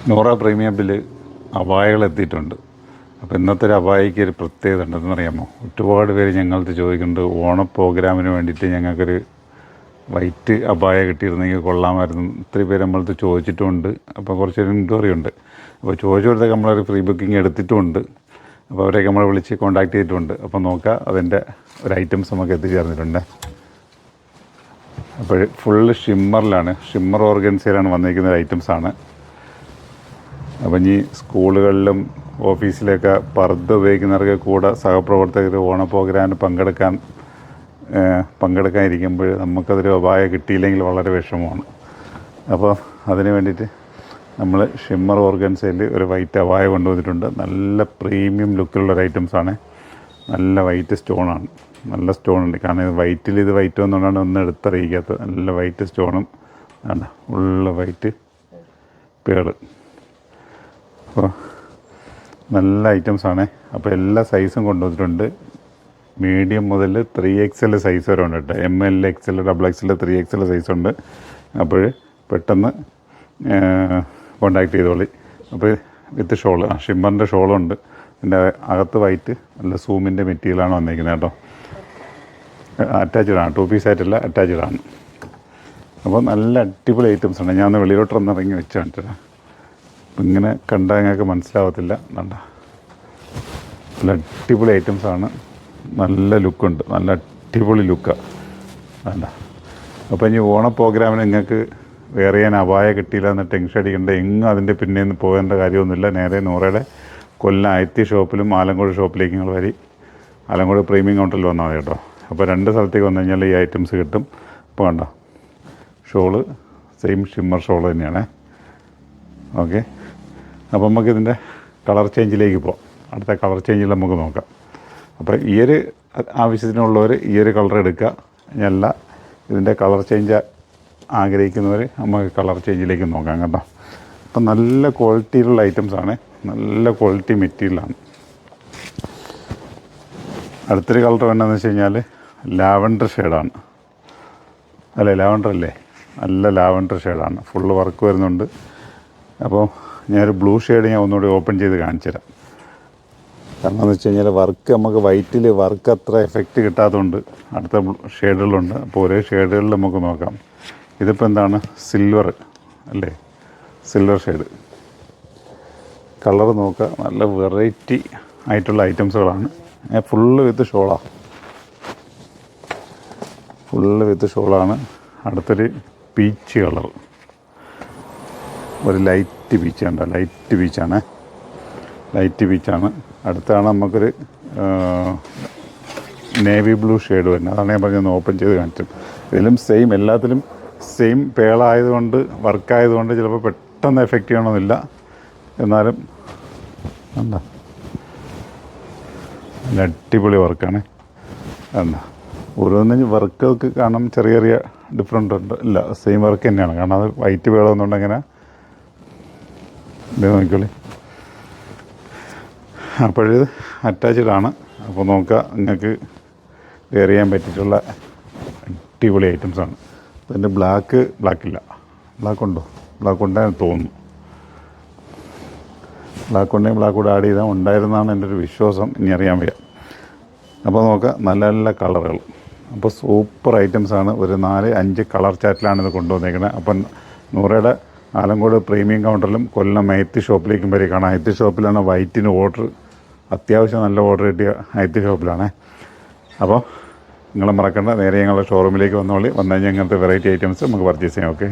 നൂറ പ്രീമിയത്തിൽ അപായകൾ എത്തിയിട്ടുണ്ട്. അപ്പോൾ ഇന്നത്തെ ഒരു അപായയ്ക്ക് ഒരു പ്രത്യേകത ഉണ്ടെന്നറിയാമോ? ഒരുപാട് പേര് ഞങ്ങളടുത്ത് ചോദിക്കുന്നുണ്ട്, ഓണ പ്രോഗ്രാമിന് വേണ്ടിയിട്ട് ഞങ്ങൾക്കൊരു വൈറ്റ് അപായ കിട്ടിയിരുന്നെങ്കിൽ കൊള്ളാമായിരുന്നു. ഒത്തിരി പേര് നമ്മളടുത്ത് ചോദിച്ചിട്ടുമുണ്ട്. അപ്പോൾ കുറച്ചൊരു എൻക്വയറി ഉണ്ട്. അപ്പോൾ ചോദിച്ചപ്പോഴത്തേക്ക് നമ്മളൊരു ഫ്രീ ബുക്കിംഗ് എടുത്തിട്ടുമുണ്ട്. അപ്പോൾ അവരെയൊക്കെ നമ്മൾ വിളിച്ച് കോൺടാക്ട് ചെയ്തിട്ടുണ്ട്. അപ്പോൾ നോക്കാം, അതിൻ്റെ ഒരു ഐറ്റംസ് നമുക്ക് എത്തിച്ചേർന്നിട്ടുണ്ട്. അപ്പോൾ ഫുള്ള് ഷിമ്മർ ഓർഗൻസയിലാണ് വന്നിരിക്കുന്ന ഒരു ഐറ്റംസാണ്. അപ്പം ഇനി സ്കൂളുകളിലും ഓഫീസിലൊക്കെ പർദ്ദ ഉപയോഗിക്കുന്നവർക്ക് കൂടെ സഹപ്രവർത്തകർ ഓണ പ്രോഗ്രാമിന് പങ്കെടുക്കാനിരിക്കുമ്പോൾ നമുക്കതൊരു അപായം കിട്ടിയില്ലെങ്കിൽ വളരെ വിഷമമാണ്. അപ്പോൾ അതിന് വേണ്ടിയിട്ട് നമ്മൾ ഷിമ്മർ ഓർഗൻസയിൽ ഒരു വൈറ്റ് അപായ കൊണ്ടുവന്നിട്ടുണ്ട്. നല്ല പ്രീമിയം ലുക്കിലുള്ള ഒരു ഐറ്റംസാണ്. നല്ല വൈറ്റ് സ്റ്റോണാണ്. നല്ല സ്റ്റോണുണ്ട്. കാരണം ഇത് വൈറ്റ് വന്നുകൊണ്ടാണ് ഒന്നും എടുത്തറിയിക്കാത്തത്. നല്ല വൈറ്റ് സ്റ്റോണും ആണ്, ഉള്ള വൈറ്റ് പേള്. അപ്പോൾ നല്ല ഐറ്റംസാണ്. അപ്പോൾ എല്ലാ സൈസും കൊണ്ടുവന്നിട്ടുണ്ട്. മീഡിയം മുതൽ 3XL സൈസ് വരെ ഉണ്ട് കേട്ടോ. ML, XL, XXL, 3XL സൈസുണ്ട്. അപ്പോൾ പെട്ടെന്ന് കോണ്ടാക്ട് ചെയ്തോളി. അപ്പോൾ വിത്ത് ഷോള്, ഷിമ്മറിൻ്റെ ഷോളുണ്ട്. ഇതിൻ്റെ അകത്ത് വൈറ്റ് നല്ല സൂമിൻ്റെ മെറ്റീരിയലാണ് വന്നിരിക്കുന്നത് കേട്ടോ. അറ്റാച്ച്ഡാണ്, 2 പീസ് ആയിട്ടല്ല, അറ്റാച്ച്ഡാണ്. അപ്പോൾ നല്ല അടിപൊളി ഐറ്റംസാണ്. ഞാൻ ഒന്ന് വെളിയിലോട്ടൊന്ന് ഇറങ്ങി വെച്ച് കാണിച്ചത്. അപ്പം ഇങ്ങനെ കണ്ടാൽ ഞങ്ങൾക്ക് മനസ്സിലാവത്തില്ല. നല്ല അടിപൊളി ഐറ്റംസാണ്. നല്ല ലുക്കുണ്ട്, നല്ല അടിപൊളി ലുക്കാണ്. വേണ്ട. അപ്പോൾ ഇനി ഓണ പ്രോഗ്രാമിന് നിങ്ങൾക്ക് വേറെ ചെയ്യാൻ അപായ കിട്ടിയില്ല എന്ന് ടെൻഷൻ അടിക്കേണ്ട. എങ്ങും അതിൻ്റെ പിന്നെ നിന്ന് പോകേണ്ട കാര്യമൊന്നുമില്ല. നേരെ നൂറയുടെ കൊല്ലം ഐത്തി ഷോപ്പിലും ആലങ്കോട് ഷോപ്പിലേക്ക് നിങ്ങൾ വരി. ആലങ്കോട് പ്രീമിയം കൗണ്ടറിൽ വന്നാൽ മതി കേട്ടോ. അപ്പോൾ 2 സ്ഥലത്തേക്ക് വന്നു കഴിഞ്ഞാൽ ഈ ഐറ്റംസ് കിട്ടും. ഇപ്പോൾ വേണ്ട, ഷോള് സെയിം ഷിമ്മർ ഷോള് തന്നെയാണ്. ഓക്കെ, അപ്പോൾ നമുക്കിതിൻ്റെ കളർ ചേഞ്ചിലേക്ക് പോകാം. അടുത്ത കളർ ചേഞ്ചിൽ നമുക്ക് നോക്കാം. അപ്പോൾ ഈ ഒരു ആവശ്യത്തിനുള്ളവർ ഈ ഒരു കളർ എടുക്കുക. അല്ല ഇതിൻ്റെ കളർ ചേഞ്ച് ആഗ്രഹിക്കുന്നവർ നമുക്ക് കളർ ചേഞ്ചിലേക്ക് നോക്കാം കേട്ടോ. അപ്പം നല്ല ക്വാളിറ്റിയിലുള്ള ഐറ്റംസാണ്. നല്ല ക്വാളിറ്റി മെറ്റീരിയലാണ്. അടുത്തൊരു കളർ വേണ്ടതെന്ന് വെച്ച് കഴിഞ്ഞാൽ ലാവൻഡർ ഷെയ്ഡാണ്. അല്ലേ, ലാവൻഡർ അല്ലേ? നല്ല ലാവൻഡർ ഷെയ്ഡാണ്. ഫുള്ള് വർക്ക് വരുന്നുണ്ട്. അപ്പോൾ ഞാനൊരു ബ്ലൂ ഷെയ്ഡ് ഞാൻ ഒന്നുകൂടി ഓപ്പൺ ചെയ്ത് കാണിച്ചു തരാം. കാരണം എന്ന് വെച്ച് കഴിഞ്ഞാൽ വർക്ക് നമുക്ക് വൈറ്റിൽ വർക്ക് അത്ര എഫക്റ്റ് കിട്ടാത്തതുകൊണ്ട് അടുത്ത ഷെയ്ഡുകളുണ്ട്. അപ്പോൾ ഒരേ ഷെയ്ഡുകളിൽ നമുക്ക് നോക്കാം. ഇതിപ്പോൾ എന്താണ്, സിൽവർ അല്ലേ? സിൽവർ ഷെയ്ഡ് കളർ നോക്കുക. നല്ല വെറൈറ്റി ആയിട്ടുള്ള ഐറ്റംസുകളാണ്. ഫുള്ള് വിത്ത് ഷോളാണ്. അടുത്തൊരു പീച്ച് കളർ, ഒരു ലൈറ്റ് പീച്ചാണ്. അടുത്താണ് നമുക്കൊരു നേവി ബ്ലൂ ഷെയ്ഡ് വരുന്നത്. അതാണ് ഞാൻ പറഞ്ഞത് ഓപ്പൺ ചെയ്ത് കാണിച്ചത്. ഇതിലും സെയിം, എല്ലാത്തിലും സെയിം പേളായതുകൊണ്ട്, വർക്കായതുകൊണ്ട് ചിലപ്പോൾ പെട്ടെന്ന് എഫക്റ്റ് ചെയ്യണമെന്നില്ല. എന്നാലും എന്താ നല്ല അടിപൊളി വർക്കാണ്. എന്താ ഓരോന്നിനും വർക്കൊക്കെ കാണാൻ ചെറിയ ഡിഫറൻറ്റ് ഉണ്ട്. ഇല്ല, സെയിം വർക്ക് തന്നെയാണ്. കാരണം അത് വൈറ്റ് പേളൊന്നുകൊണ്ട് അങ്ങനെ ഇത് നോക്കിക്കോളി. അപ്പോഴിത് അറ്റാച്ച്ഡാണ്. അപ്പോൾ നോക്കുക, നിങ്ങൾക്ക് വെയർ ചെയ്യാൻ പറ്റിയിട്ടുള്ള അടിപൊളി ഐറ്റംസാണ്. അതിൻ്റെ ബ്ലാക്കില്ല. ബ്ലാക്ക് ഉണ്ടായെന്ന് തോന്നുന്നു. ബ്ലാക്ക് കൂടെ ആഡ് ചെയ്താൽ ഉണ്ടായിരുന്നാണ് എൻ്റെ ഒരു വിശ്വാസം. ഇനി അറിയാൻ വയ്യ. അപ്പോൾ നോക്കുക, നല്ല കളറുകൾ. അപ്പോൾ സൂപ്പർ ഐറ്റംസാണ്. ഒരു 4-5 കളർ ചാറ്റിലാണ് ഇത് കൊണ്ടുവന്നേക്കുന്നത്. അപ്പം നൂറയുടെ ആലങ്കോട് പ്രീമിയം കൗണ്ടറിലും കൊല്ലം ഐത്തി ഷോപ്പിലേക്കും വരെ കാണാം. ഐത്തി ഷോപ്പിലാണ് വൈറ്റിന് ഓർഡർ, അത്യാവശ്യം നല്ല ഓർഡർ കിട്ടിയ ഐത്തി ഷോപ്പിലാണ്. അപ്പോൾ നിങ്ങൾ മറക്കണ്ട, നേരെ ഞങ്ങളുടെ ഷോറൂമിലേക്ക് വന്നു കഴിഞ്ഞാൽ ഇങ്ങനത്തെ വെറൈറ്റി ഐറ്റംസ് നമുക്ക് പർച്ചേസ് ചെയ്യാം. ഓക്കെ.